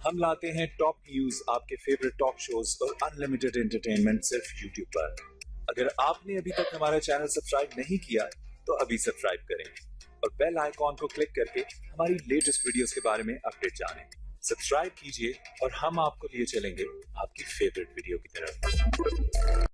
हम लाते हैं top news, आपके फेवरेट टॉक शोज और अनलिमिटेड एंटरटेनमेंट सिर्फ यूट्यूब पर। अगर आपने अभी तक हमारा चैनल सब्सक्राइब नहीं किया तो अभी सब्सक्राइब करें और बेल आइकॉन को क्लिक करके हमारी लेटेस्ट वीडियोस के बारे में अपडेट जानें। सब्सक्राइब कीजिए और हम आपको लिए चलेंगे आपकी फेवरेट वीडियो की तरफ।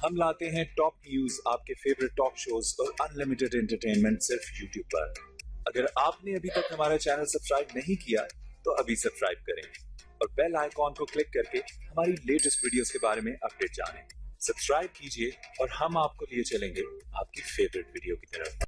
हम लाते हैं टॉप न्यूज, आपके फेवरेट टॉक शोज और अनलिमिटेड एंटरटेनमेंट सिर्फ यूट्यूब पर। अगर आपने अभी तक हमारा चैनल सब्सक्राइब नहीं किया तो अभी सब्सक्राइब करें और बेल आइकॉन को क्लिक करके हमारी लेटेस्ट वीडियोस के बारे में अपडेट जानें। सब्सक्राइब कीजिए और हम आपको लिए चलेंगे आपकी फेवरेट वीडियो की तरफ।